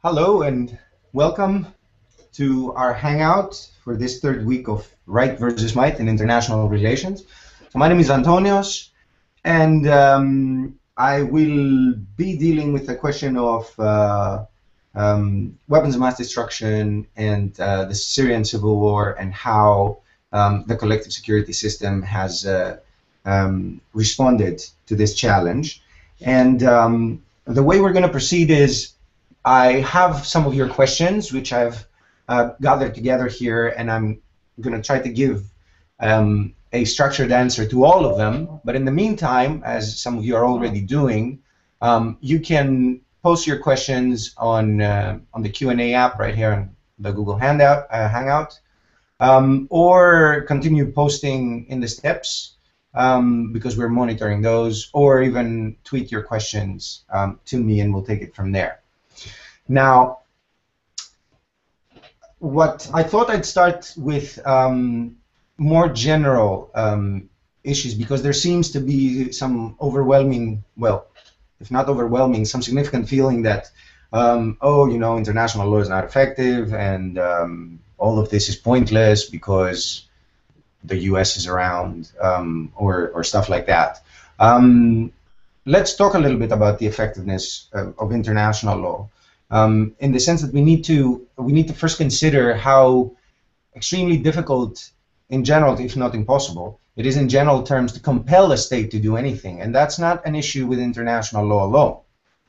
Hello and welcome to our hangout for this third week of Right versus Might in international relations. So my name is Antonios, and I will be dealing with the question of weapons of mass destruction and the Syrian civil war and how the collective security system has responded to this challenge. And the way we're going to proceed is I have some of your questions, which I've gathered together here, and I'm going to try to give a structured answer to all of them. But in the meantime, as some of you are already doing, you can post your questions on the Q&A app right here on the Google Hangout, or continue posting in the steps because we're monitoring those, or even tweet your questions to me, and we'll take it from there. Now, what I thought I'd start with more general issues, because there seems to be some overwhelming, well, if not overwhelming, some significant feeling that, international law is not effective, and all of this is pointless because the U.S. is around, or stuff like that. Let's talk a little bit about the effectiveness of international law. In the sense that we need to first consider how extremely difficult, in general, if not impossible, it is in general terms to compel a state to do anything, and that's not an issue with international law alone.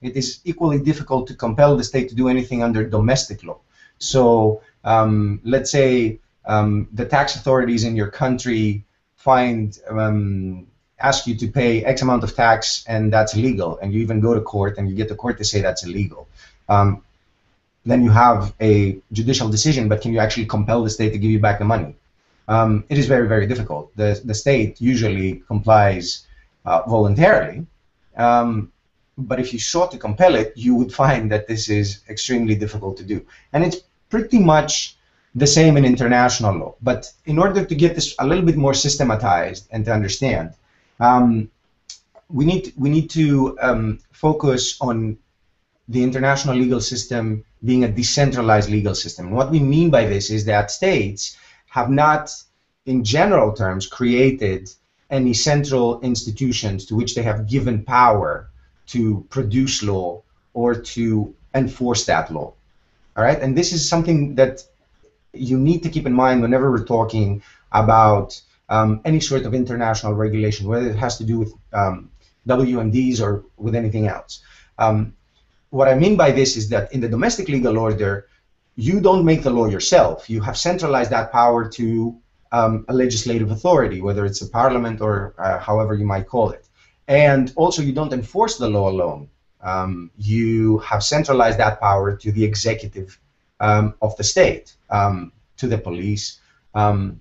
It is equally difficult to compel the state to do anything under domestic law. So let's say the tax authorities in your country ask you to pay X amount of tax, and that's illegal, and you even go to court, and you get the court to say that's illegal. Then you have a judicial decision, but can you actually compel the state to give you back the money? It is very, very difficult. The state usually complies voluntarily, but if you sought to compel it, you would find that this is extremely difficult to do. And it's pretty much the same in international law. But in order to get this a little bit more systematized and to understand, we need to focus on the international legal system being a decentralized legal system. And what we mean by this is that states have not, in general terms, created any central institutions to which they have given power to produce law or to enforce that law. All right? And this is something that you need to keep in mind whenever we're talking about any sort of international regulation, whether it has to do with WMDs or with anything else. What I mean by this is that in the domestic legal order, you don't make the law yourself. You have centralized that power to a legislative authority, whether it's a parliament or however you might call it. And also, you don't enforce the law alone. You have centralized that power to the executive of the state, to the police, and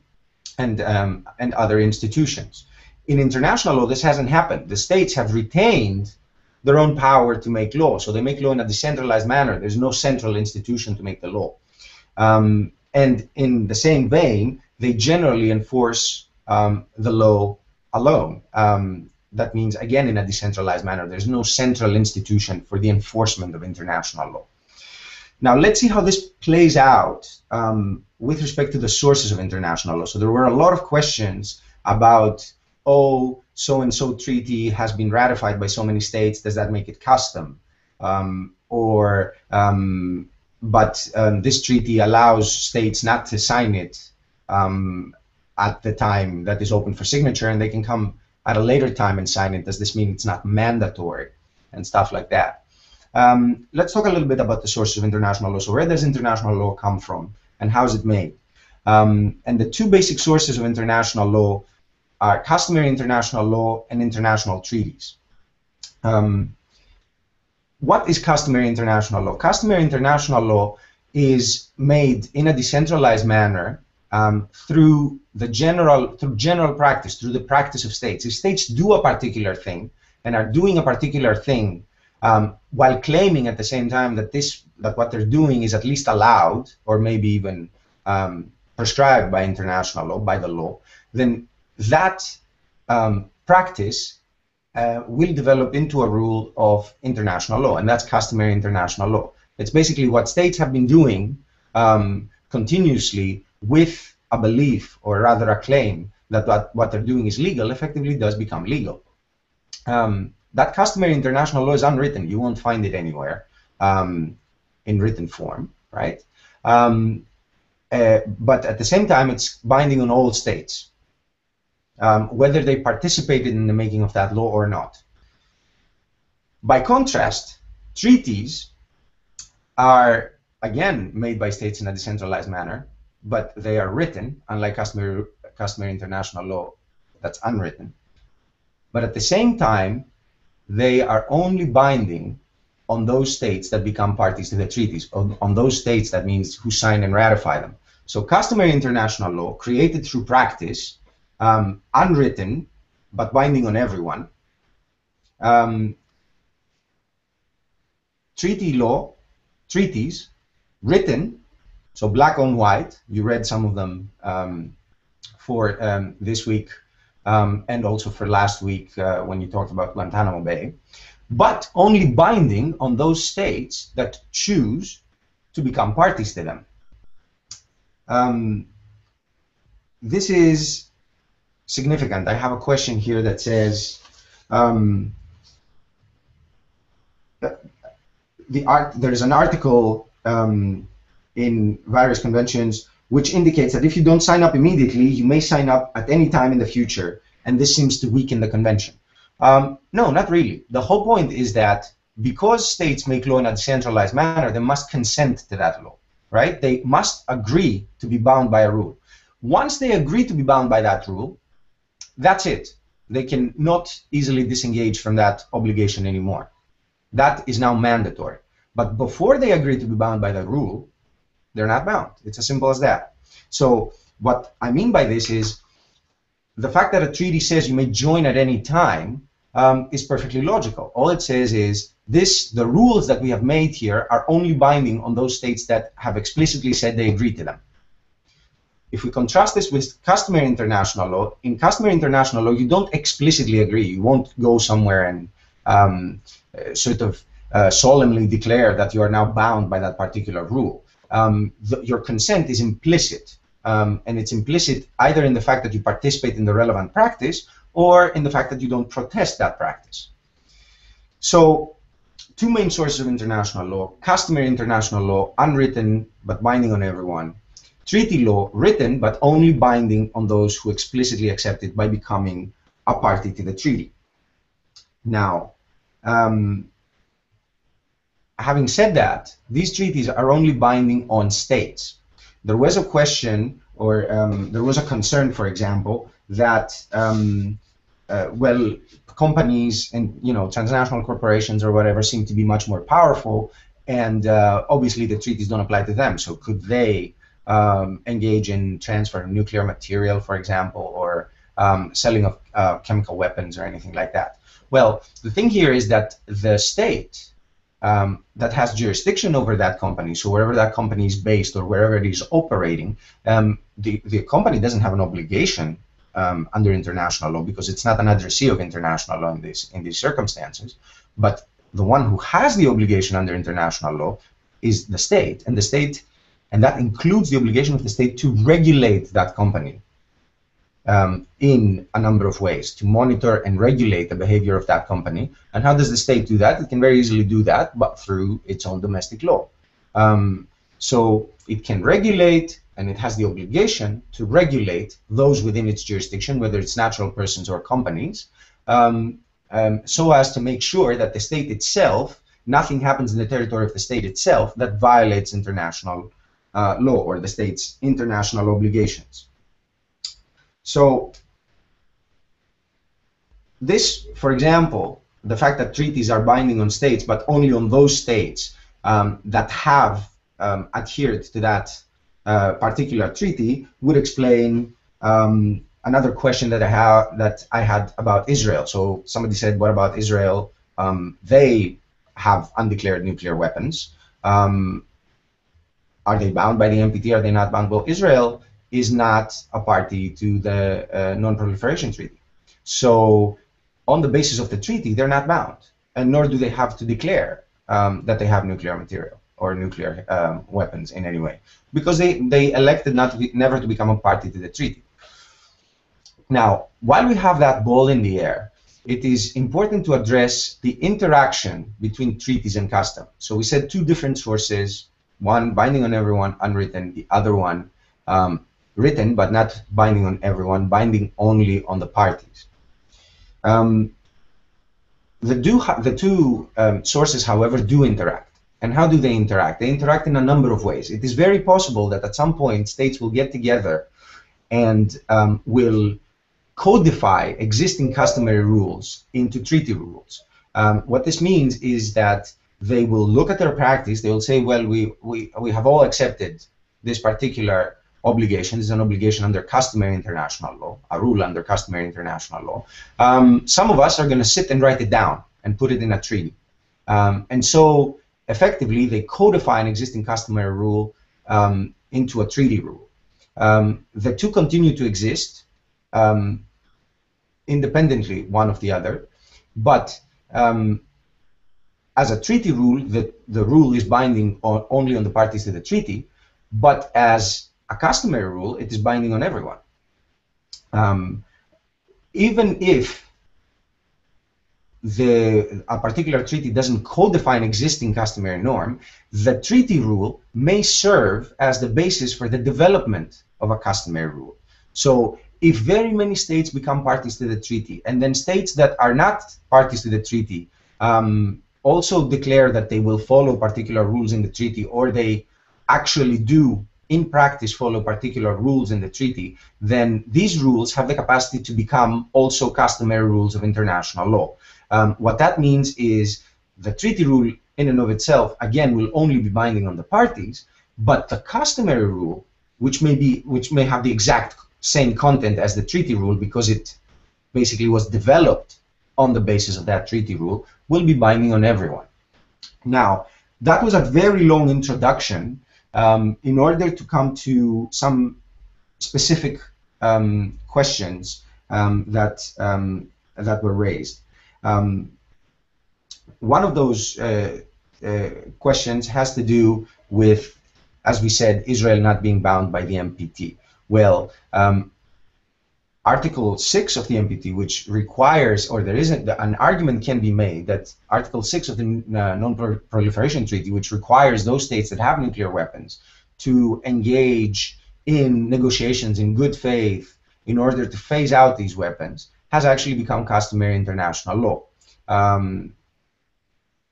other institutions. In international law, this hasn't happened. The states have retained their own power to make law. So they make law in a decentralized manner. There's no central institution to make the law. And in the same vein, they generally enforce the law alone. That means, again, in a decentralized manner. There's no central institution for the enforcement of international law. Now, let's see how this plays out with respect to the sources of international law. So there were a lot of questions about, oh, so-and-so treaty has been ratified by so many states, does that make it custom? But this treaty allows states not to sign it at the time that is open for signature, and they can come at a later time and sign it. Does this mean it's not mandatory? And stuff like that. Let's talk a little bit about the sources of international law. So where does international law come from, and how is it made? And the two basic sources of international law are customary international law and international treaties. What is customary international law? Customary international law is made in a decentralized manner through general practice, through the practice of states. If states do a particular thing and are doing a particular thing while claiming at the same time that what they're doing is at least allowed or maybe even prescribed by international law, by the law, then that practice will develop into a rule of international law, and that's customary international law. It's basically what states have been doing continuously with a belief, or rather a claim, that what they're doing is legal, effectively does become legal. That customary international law is unwritten. You won't find it anywhere in written form, right? But at the same time, it's binding on all states, whether they participated in the making of that law or not. By contrast, treaties are, again, made by states in a decentralized manner, but they are written, unlike customary international law that's unwritten. But at the same time, they are only binding on those states that become parties to the treaties, on those states, that means who sign and ratify them. So customary international law, created through practice, unwritten, but binding on everyone. Treaty law, treaties, written, so black on white. You read some of them for this week and also for last week when you talked about Guantanamo Bay, but only binding on those states that choose to become parties to them. This is significant. I have a question here that says, there is an article in various conventions which indicates that if you don't sign up immediately, you may sign up at any time in the future, and this seems to weaken the convention. No, not really. The whole point is that because states make law in a decentralized manner, they must consent to that law, right? They must agree to be bound by a rule. Once they agree to be bound by that rule, that's it. They can not easily disengage from that obligation anymore. That is now mandatory. But before they agree to be bound by the rule, they're not bound. It's as simple as that. So what I mean by this is the fact that a treaty says you may join at any time is perfectly logical. All it says is the rules that we have made here are only binding on those states that have explicitly said they agree to them. If we contrast this with customary international law, in customary international law, you don't explicitly agree. You won't go somewhere and sort of solemnly declare that you are now bound by that particular rule. Your consent is implicit, and it's implicit either in the fact that you participate in the relevant practice or in the fact that you don't protest that practice. So, two main sources of international law: customary international law, unwritten but binding on everyone; treaty law, written but only binding on those who explicitly accept it by becoming a party to the treaty. Now, having said that, these treaties are only binding on states. There was a question, or there was a concern, for example, that well, companies and transnational corporations or whatever seem to be much more powerful, and obviously the treaties don't apply to them. So could they engage in transfer of nuclear material, for example, or selling of chemical weapons or anything like that? Well, the thing here is that the state that has jurisdiction over that company, so wherever that company is based or wherever it is operating, the company doesn't have an obligation under international law, because it's not an addressee of international law in these circumstances. But the one who has the obligation under international law is the state, and that includes the obligation of the state to regulate that company in a number of ways, to monitor and regulate the behavior of that company. And how does the state do that? It can very easily do that, but through its own domestic law. So it can regulate, and it has the obligation to regulate those within its jurisdiction, whether it's natural persons or companies, so as to make sure that the state itself, nothing happens in the territory of the state itself that violates international law or the state's international obligations. So this, for example, the fact that treaties are binding on states, but only on those states that have adhered to that particular treaty, would explain another question that I had about Israel. So somebody said, what about Israel? They have undeclared nuclear weapons. Are they bound by the NPT? Are they not bound? Well, Israel is not a party to the Non-Proliferation Treaty. So on the basis of the treaty, they're not bound, and nor do they have to declare that they have nuclear material. or nuclear weapons in any way, because they elected never to become a party to the treaty. Now, while we have that ball in the air, it is important to address the interaction between treaties and custom. So we said two different sources, one binding on everyone, unwritten, the other one written, but not binding on everyone, binding only on the parties. The two sources, however, do interact. And how do they interact? They interact in a number of ways. It is very possible that at some point states will get together and will codify existing customary rules into treaty rules. What this means is that they will look at their practice, they will say, well, we have all accepted this particular obligation. This is an obligation under customary international law, a rule under customary international law. Some of us are going to sit and write it down and put it in a treaty. And so effectively, they codify an existing customary rule into a treaty rule. The two continue to exist independently one of the other, but as a treaty rule, the rule is binding only on the parties to the treaty, but as a customary rule, it is binding on everyone. Even if a particular treaty doesn't codify an existing customary norm, the treaty rule may serve as the basis for the development of a customary rule. So if very many states become parties to the treaty, and then states that are not parties to the treaty also declare that they will follow particular rules in the treaty, or they actually do in practice follow particular rules in the treaty, then these rules have the capacity to become also customary rules of international law. What that means is the treaty rule in and of itself, again, will only be binding on the parties, but the customary rule, which may have the exact same content as the treaty rule because it basically was developed on the basis of that treaty rule, will be binding on everyone. Now, that was a very long introduction in order to come to some specific questions that were raised. One of those questions has to do with, as we said, Israel not being bound by the NPT. Well, Article 6 of the NPT, which requires, or there isn't, an argument can be made that Article 6 of the Non-Proliferation Treaty, which requires those states that have nuclear weapons to engage in negotiations in good faith in order to phase out these weapons, has actually become customary international law.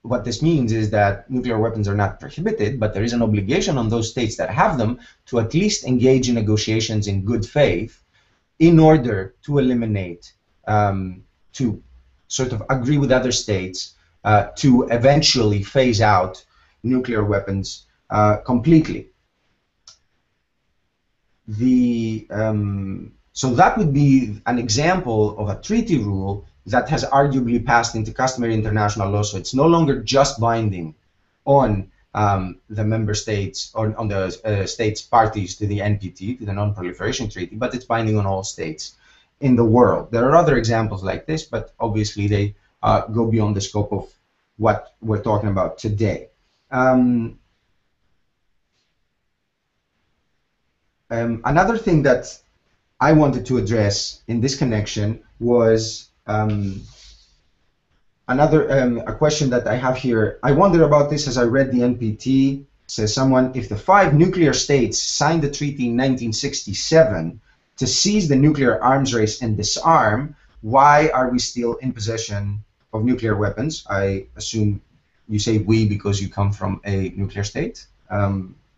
What this means is that nuclear weapons are not prohibited, but there is an obligation on those states that have them to at least engage in negotiations in good faith in order to eliminate, to sort of agree with other states to eventually phase out nuclear weapons completely. So that would be an example of a treaty rule that has arguably passed into customary international law, so it's no longer just binding on the member states, or on the states parties to the NPT, to the Non-Proliferation Treaty, but it's binding on all states in the world. There are other examples like this, but obviously they go beyond the scope of what we're talking about today. Another thing that I wanted to address in this connection was a question that I have here. I wondered about this as I read the NPT. Says someone, if the 5 nuclear states signed the treaty in 1967 to cease the nuclear arms race and disarm, why are we still in possession of nuclear weapons? I assume you say we because you come from a nuclear state,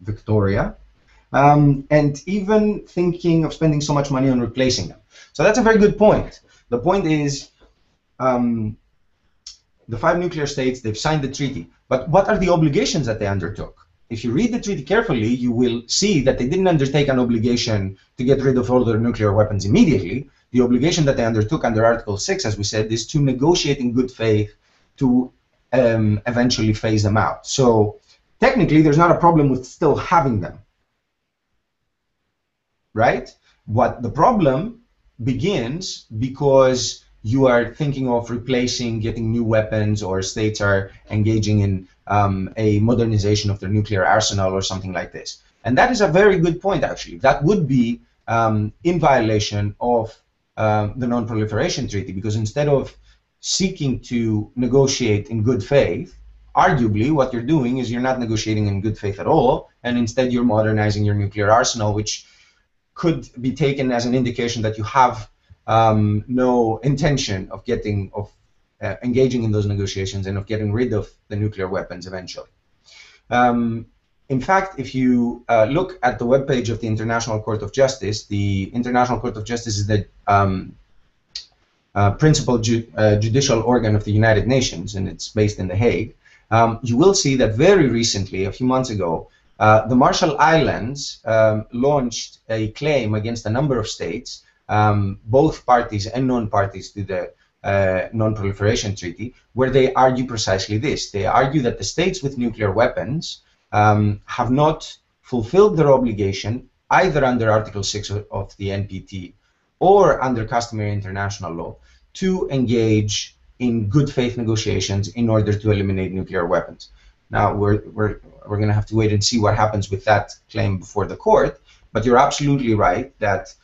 Victoria. And even thinking of spending so much money on replacing them. So that's a very good point. The point is, the 5 nuclear states, they've signed the treaty, but what are the obligations that they undertook? If you read the treaty carefully, you will see that they didn't undertake an obligation to get rid of all their nuclear weapons immediately. The obligation that they undertook under Article 6, as we said, is to negotiate in good faith to eventually phase them out. So technically, there's not a problem with still having them, right? What the problem begins because you are thinking of replacing, getting new weapons, or states are engaging in a modernization of their nuclear arsenal or something like this. And that is a very good point, actually. That would be in violation of the Non-Proliferation Treaty, because instead of seeking to negotiate in good faith, arguably what you're doing is you're not negotiating in good faith at all, and instead you're modernizing your nuclear arsenal, which could be taken as an indication that you have no intention of engaging in those negotiations and of getting rid of the nuclear weapons eventually. In fact, if you look at the webpage of the International Court of Justice, the International Court of Justice is the principal judicial organ of the United Nations, and it's based in The Hague. You will see that very recently, a few months ago, the Marshall Islands launched a claim against a number of states, both parties and non-parties to the Non-Proliferation Treaty, where they argue precisely this. They argue that the states with nuclear weapons have not fulfilled their obligation either under Article 6 of the NPT or under customary international law to engage in good faith negotiations in order to eliminate nuclear weapons. Now, we're going to have to wait and see what happens with that claim before the court, but you're absolutely right that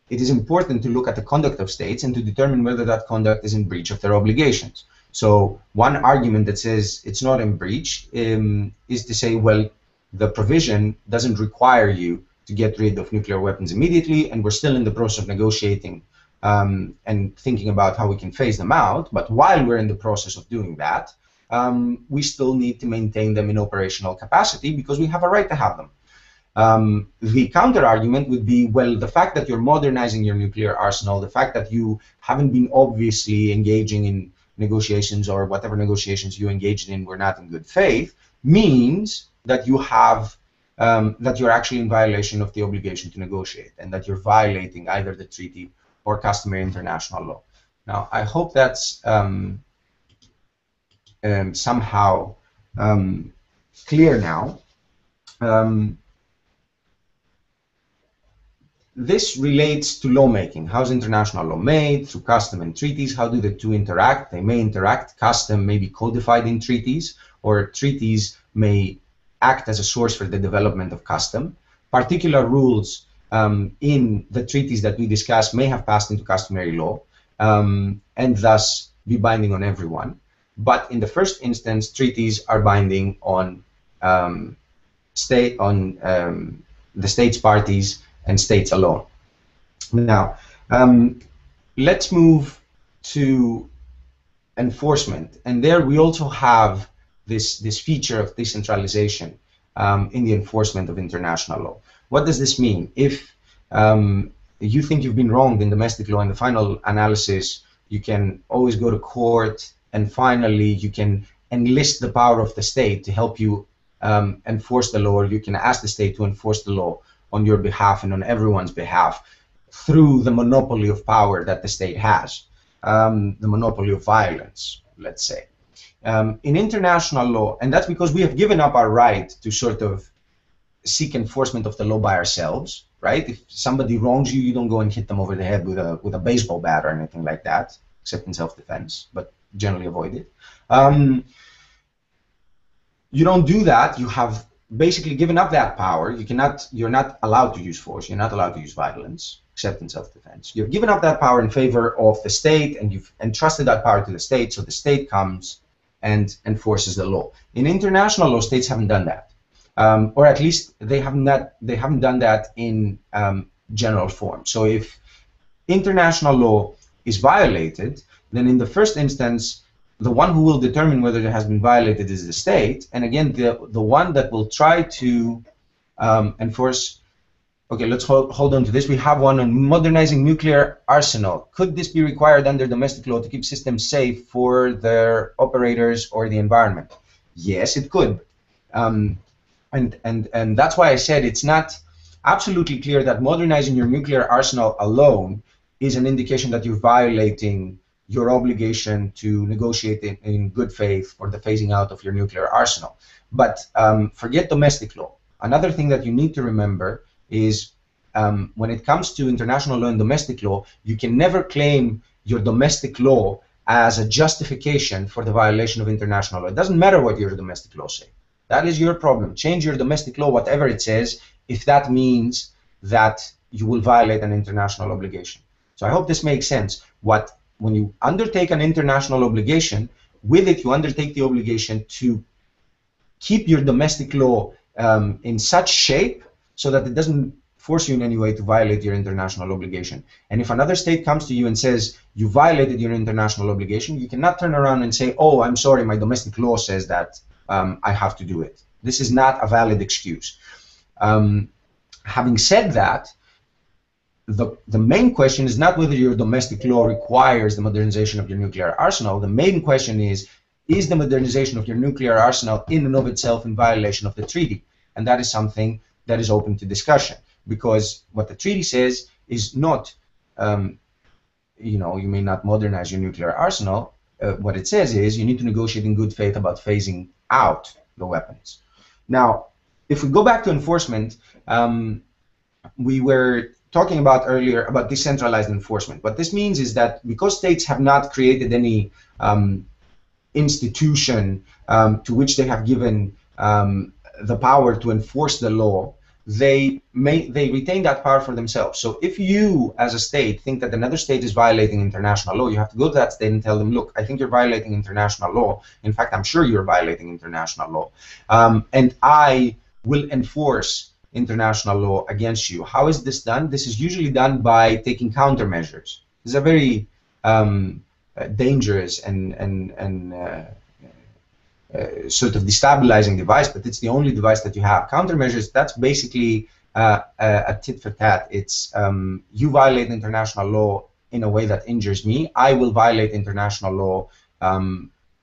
it is important to look at the conduct of states and to determine whether that conduct is in breach of their obligations. So one argument that says it's not in breach is to say, well, the provision doesn't require you to get rid of nuclear weapons immediately, and we're still in the process of negotiating and thinking about how we can phase them out. But while we're in the process of doing that, we still need to maintain them in operational capacity because we have a right to have them. The counter argument would be, well, the fact that you're modernizing your nuclear arsenal, the fact that you haven't been obviously engaging in negotiations, or whatever negotiations you engaged in were not in good faith, means that you have that you're actually in violation of the obligation to negotiate, and that you're violating either the treaty or customary international law. Now, I hope that's somehow clear now. This relates to lawmaking. How is international law made? Through custom and treaties. How do the two interact? They may interact. Custom may be codified in treaties, or treaties may act as a source for the development of custom. Particular rules in the treaties that we discuss may have passed into customary law and thus be binding on everyone. But in the first instance, treaties are binding on the states parties and states alone. Now, let's move to enforcement. And there we also have this feature of decentralization in the enforcement of international law. What does this mean? If you think you've been wronged in domestic law in the final analysis, you can always go to court, and finally you can enlist the power of the state to help you enforce the law, or you can ask the state to enforce the law on your behalf and on everyone's behalf through the monopoly of power that the state has, the monopoly of violence, let's say. In international law, and that's because we have given up our right to sort of seek enforcement of the law by ourselves, right? If somebody wrongs you, you don't go and hit them over the head with a baseball bat or anything like that, except in self-defense, but generally avoid it. You don't do that. You have basically given up that power. You're not allowed to use force. You're not allowed to use violence, except in self-defense. You've given up that power in favor of the state, and you've entrusted that power to the state, so the state comes and enforces the law. In international law, states haven't done that, or at least they haven't done that in general form. So if international law is violated, then in the first instance, the one who will determine whether it has been violated is the state, and again, the one that will try to enforce. Okay, let's hold on to this. We have one on modernizing nuclear arsenal. Could this be required under domestic law to keep systems safe for their operators or the environment? Yes, it could, and that's why I said it's not absolutely clear that modernizing your nuclear arsenal alone is an indication that you're violating your obligation to negotiate in good faith for the phasing out of your nuclear arsenal. But forget domestic law. Another thing that you need to remember is when it comes to international law and domestic law, you can never claim your domestic law as a justification for the violation of international law. It doesn't matter what your domestic law say. That is your problem. Change your domestic law, whatever it says, if that means that you will violate an international obligation. So I hope this makes sense. When you undertake an international obligation, with it you undertake the obligation to keep your domestic law in such shape so that it doesn't force you in any way to violate your international obligation. And if another state comes to you and says you violated your international obligation, you cannot turn around and say, oh, I'm sorry, my domestic law says that I have to do it. This is not a valid excuse. Having said that, the main question is not whether your domestic law requires the modernization of your nuclear arsenal. The main question is the modernization of your nuclear arsenal in and of itself in violation of the treaty? And that is something that is open to discussion, because what the treaty says is not, you may not modernize your nuclear arsenal. What it says is you need to negotiate in good faith about phasing out the weapons. Now, if we go back to enforcement, we were talking about earlier about decentralized enforcement. What this means is that because states have not created any institution to which they have given the power to enforce the law, they retain that power for themselves. So if you, as a state, think that another state is violating international law, you have to go to that state and tell them, look, I think you're violating international law. In fact, I'm sure you're violating international law. And I will enforce international law against you. How is this done? This is usually done by taking countermeasures. This is a very dangerous and sort of destabilizing device, but it's the only device that you have. Countermeasures, that's basically a tit for tat. It's you violate international law in a way that injures me. I will violate international law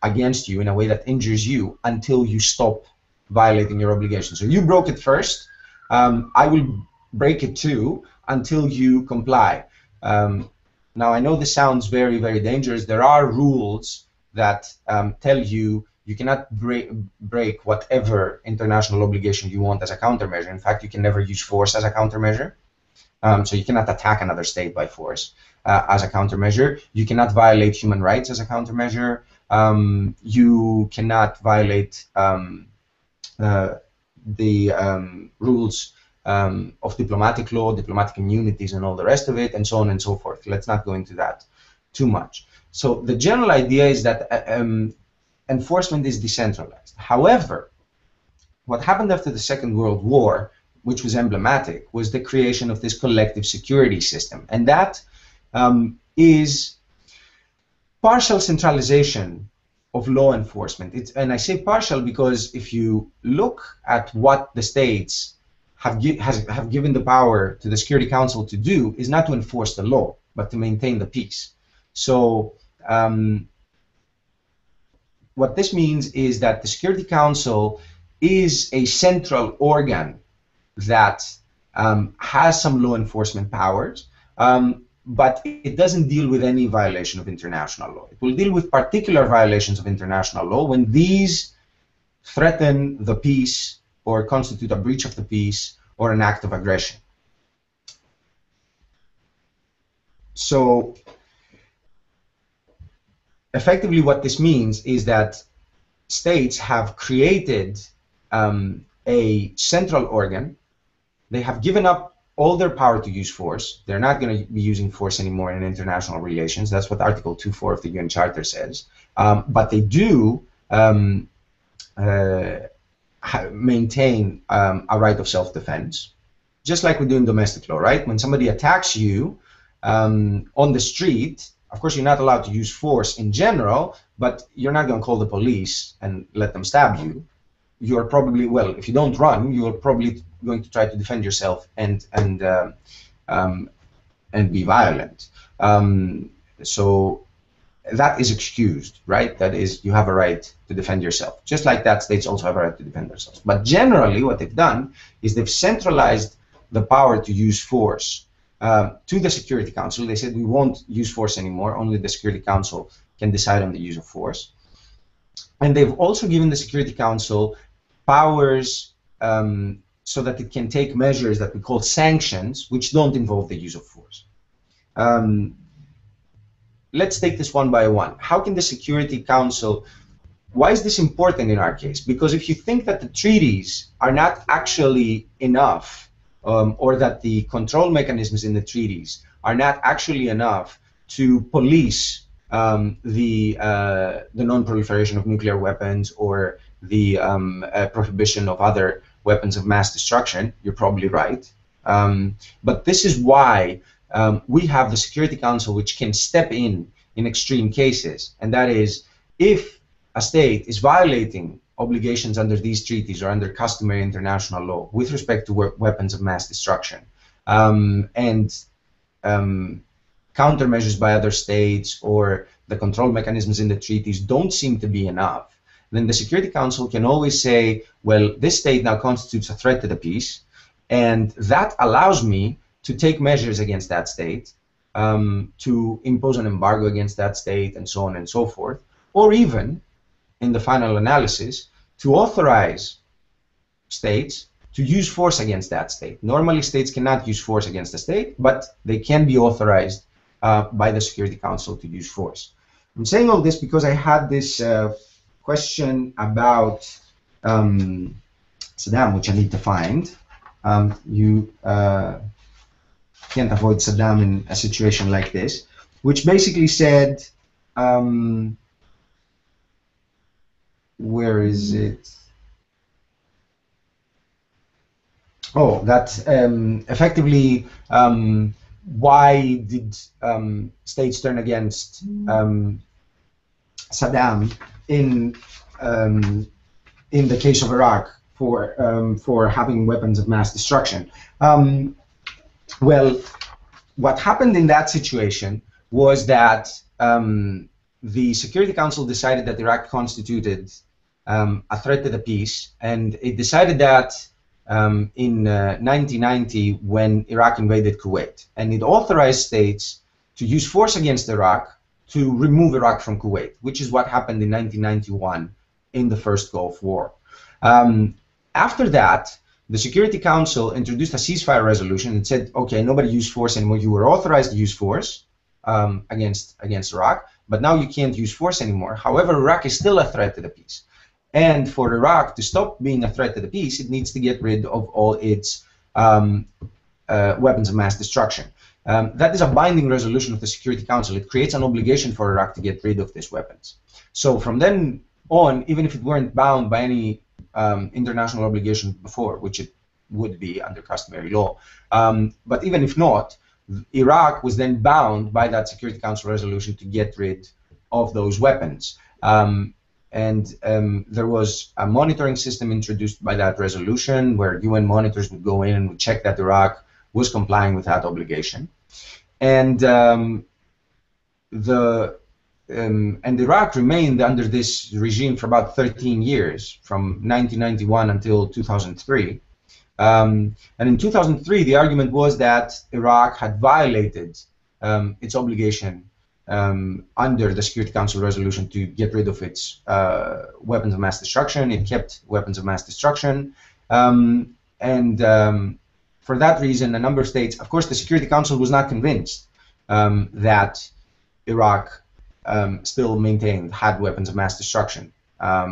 against you in a way that injures you until you stop violating your obligation. So you broke it first. I will break it too until you comply. Now, I know this sounds very, very dangerous. There are rules that tell you you cannot break whatever international obligation you want as a countermeasure. In fact, you can never use force as a countermeasure. So you cannot attack another state by force as a countermeasure. You cannot violate human rights as a countermeasure. You cannot violate the rules of diplomatic law, diplomatic immunities, and all the rest of it, and so on and so forth. Let's not go into that too much. So the general idea is that enforcement is decentralized. However, what happened after the Second World War, which was emblematic, was the creation of this collective security system. And that is partial centralization of law enforcement. And I say partial because if you look at what the states have given the power to the Security Council to do, is not to enforce the law, but to maintain the peace. So what this means is that the Security Council is a central organ that has some law enforcement powers, but it doesn't deal with any violation of international law. It will deal with particular violations of international law when these threaten the peace or constitute a breach of the peace or an act of aggression. So effectively what this means is that states have created a central organ. They have given up all their power to use force. They're not going to be using force anymore in international relations. That's what Article 2.4 of the UN Charter says. But they do maintain a right of self-defense, just like we do in domestic law, right? When somebody attacks you on the street, of course, you're not allowed to use force in general, but you're not going to call the police and let them stab you. You're probably, well, if you don't run, you're probably going to try to defend yourself and be violent. So that is excused, right? That is, you have a right to defend yourself. Just like that, states also have a right to defend themselves. But generally, what they've done is they've centralized the power to use force to the Security Council. They said we won't use force anymore. Only the Security Council can decide on the use of force. And they've also given the Security Council powers so that it can take measures that we call sanctions, which don't involve the use of force. let's take this one by one. How can the Security Council, why is this important in our case? Because if you think that the treaties are not actually enough, or that the control mechanisms in the treaties are not actually enough to police the non-proliferation of nuclear weapons or the prohibition of other weapons of mass destruction, you're probably right. But this is why we have the Security Council, which can step in extreme cases, and that is if a state is violating obligations under these treaties or under customary international law with respect to weapons of mass destruction, and countermeasures by other states or the control mechanisms in the treaties don't seem to be enough, then the Security Council can always say, well, this state now constitutes a threat to the peace, and that allows me to take measures against that state, to impose an embargo against that state, and so on and so forth, or even, in the final analysis, to authorize states to use force against that state. Normally, states cannot use force against a state, but they can be authorized by the Security Council to use force. I'm saying all this because I had this question about Saddam, which I need to find. You can't avoid Saddam in a situation like this, which basically said, where is it? Oh, that effectively, why did states turn against Saddam in the case of Iraq for having weapons of mass destruction? Well, what happened in that situation was that the Security Council decided that Iraq constituted a threat to the peace, and it decided that in 1990 when Iraq invaded Kuwait, and it authorized states to use force against Iraq to remove Iraq from Kuwait, which is what happened in 1991 in the first Gulf War. After that, the Security Council introduced a ceasefire resolution and said, okay, nobody use force anymore. You were authorized to use force against Iraq, but now you can't use force anymore. However, Iraq is still a threat to the peace. And for Iraq to stop being a threat to the peace, it needs to get rid of all its weapons of mass destruction. That is a binding resolution of the Security Council. It creates an obligation for Iraq to get rid of these weapons. So from then on, even if it weren't bound by any international obligation before, which it would be under customary law, but even if not, Iraq was then bound by that Security Council resolution to get rid of those weapons. There was a monitoring system introduced by that resolution where UN monitors would go in and would check that Iraq was complying with that obligation. And Iraq remained under this regime for about 13 years, from 1991 until 2003. And in 2003, the argument was that Iraq had violated its obligation under the Security Council resolution to get rid of its weapons of mass destruction. It kept weapons of mass destruction. For that reason, a number of states, of course, the Security Council was not convinced that Iraq still had weapons of mass destruction. A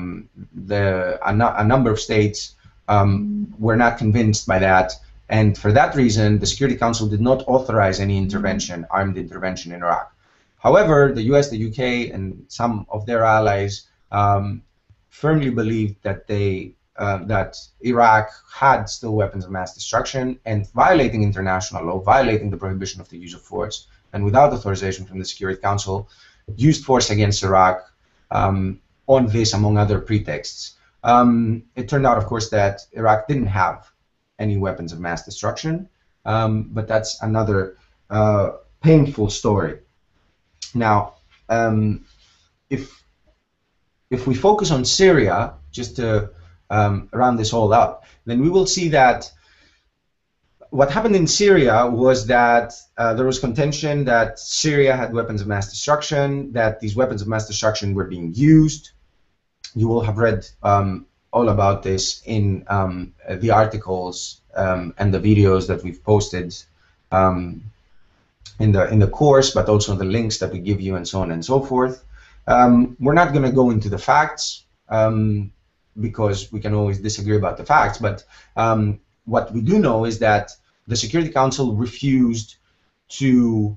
number of states were not convinced by that, and for that reason, the Security Council did not authorize any intervention, armed intervention in Iraq. However, the US, the UK, and some of their allies firmly believed that that Iraq had still weapons of mass destruction, and violating international law, violating the prohibition of the use of force, and without authorization from the Security Council, used force against Iraq on this, among other pretexts. It turned out, of course, that Iraq didn't have any weapons of mass destruction, but that's another painful story. Now, if we focus on Syria, just to round this all up, then we will see that what happened in Syria was that there was contention that Syria had weapons of mass destruction, that these weapons of mass destruction were being used. You will have read all about this in the articles and the videos that we've posted in the course, but also the links that we give you and so on and so forth. We're not going to go into the facts because we can always disagree about the facts, but what we do know is that the Security Council refused to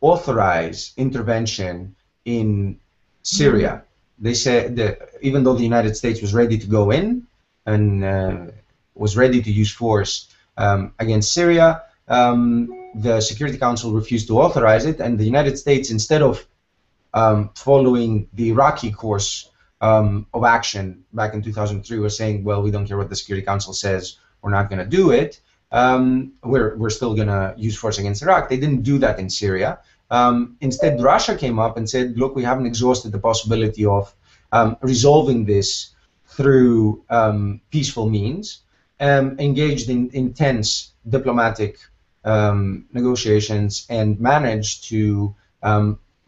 authorize intervention in Syria. They said that even though the United States was ready to go in and was ready to use force against Syria, the Security Council refused to authorize it, and the United States, instead of following the Iraqi course of action back in 2003, was saying, well, we don't care what the Security Council says, we're not going to do it. We're still going to use force against Iraq. They didn't do that in Syria. Instead, Russia came up and said, look, we haven't exhausted the possibility of resolving this through peaceful means, engaged in intense diplomatic negotiations, and managed to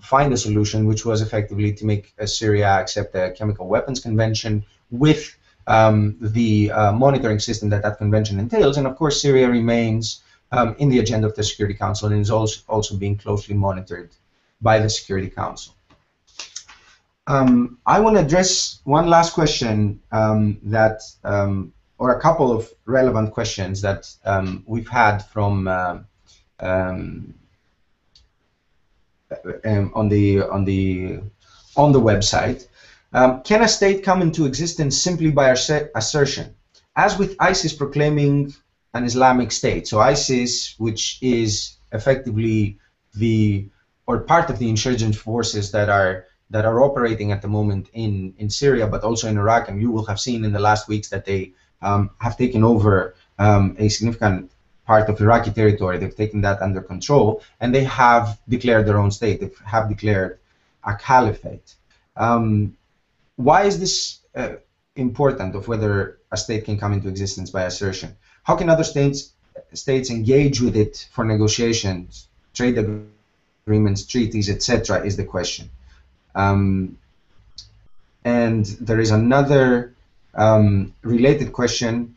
find a solution, which was effectively to make Syria accept the Chemical Weapons Convention with the monitoring system that that convention entails. And of course, Syria remains in the agenda of the Security Council and is also being closely monitored by the Security Council. I want to address one last question or a couple of relevant questions that we've had from on the website. Can a state come into existence simply by assertion, as with ISIS proclaiming an Islamic State? So ISIS, which is effectively part of the insurgent forces that are operating at the moment in Syria, but also in Iraq, and you will have seen in the last weeks that they have taken over a significant part of Iraqi territory. They've taken that under control, and they have declared their own state. They have declared a caliphate. Why is this important, of whether a state can come into existence by assertion? How can other states engage with it for negotiations, trade agreements, treaties, etc., is the question. And there is another related question,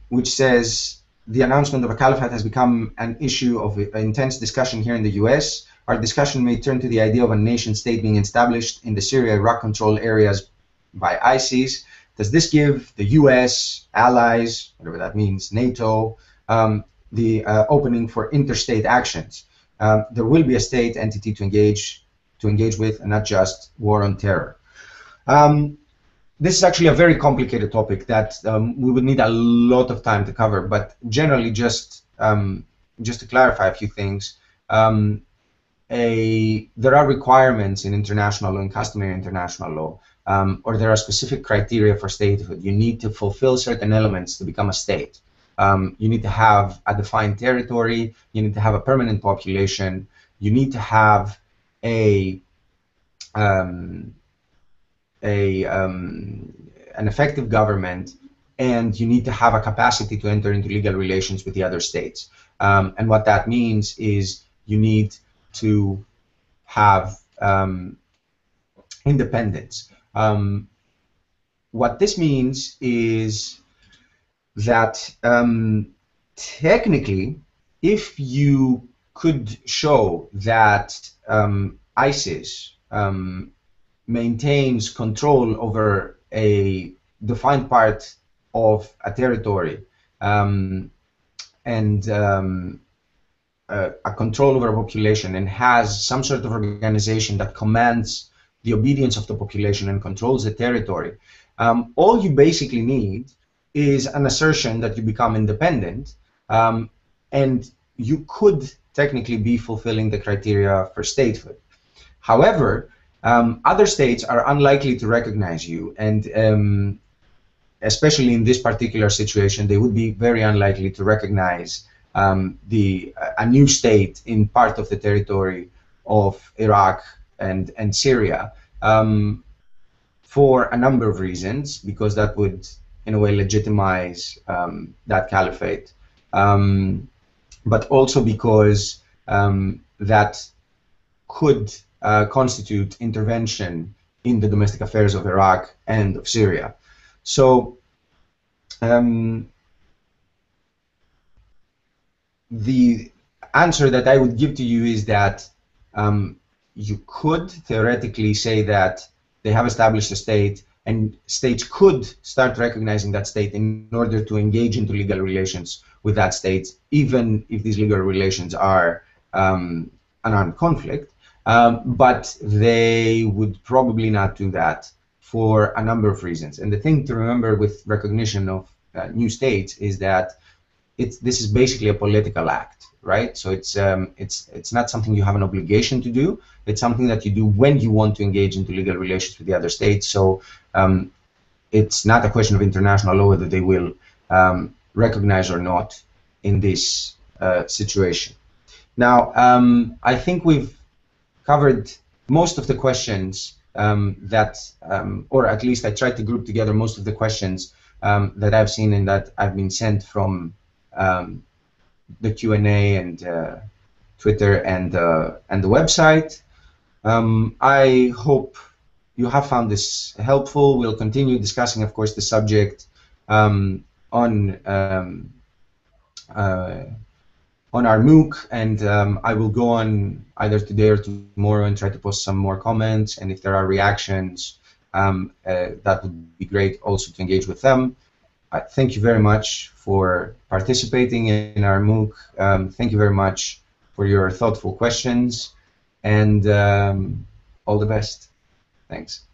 which says, the announcement of a caliphate has become an issue of intense discussion here in the US. Our discussion may turn to the idea of a nation state being established in the Syria-Iraq control areas by ISIS. Does this give the US, allies, whatever that means, NATO, the opening for interstate actions? There will be a state entity to engage with, and not just war on terror. This is actually a very complicated topic that we would need a lot of time to cover, but generally, just to clarify a few things, there are requirements in international law, in customary international law, or there are specific criteria for statehood. You need to fulfill certain elements to become a state. You need to have a defined territory, you need to have a permanent population, you need to have an effective government, and you need to have a capacity to enter into legal relations with the other states. And what that means is you need to have independence. What this means is that technically, if you could show that ISIS maintains control over a defined part of a territory and a control over a population, and has some sort of organization that commands the obedience of the population and controls the territory, all you basically need is an assertion that you become independent, and you could technically be fulfilling the criteria for statehood. However, other states are unlikely to recognize you, and especially in this particular situation, they would be very unlikely to recognize a new state in part of the territory of Iraq and Syria, for a number of reasons, because that would, in a way, legitimize that caliphate, but also because that could constitute intervention in the domestic affairs of Iraq and of Syria. So answer that I would give to you is that you could theoretically say that they have established a state, and states could start recognizing that state in order to engage into legal relations with that state, even if these legal relations are an armed conflict. But they would probably not do that for a number of reasons. And the thing to remember with recognition of new states is that this is basically a political act, right? So it's not something you have an obligation to do. It's something that you do when you want to engage into legal relations with the other states. So it's not a question of international law whether they will recognize or not in this situation. Now, I think we've covered most of the questions or at least I tried to group together most of the questions that I've seen and that I've been sent from the Q&A and Twitter and the website. I hope you have found this helpful. We'll continue discussing, of course, the subject on our MOOC, and I will go on either today or tomorrow and try to post some more comments, and if there are reactions, that would be great also to engage with them. Thank you very much for participating in our MOOC. Thank you very much for your thoughtful questions, and all the best. Thanks.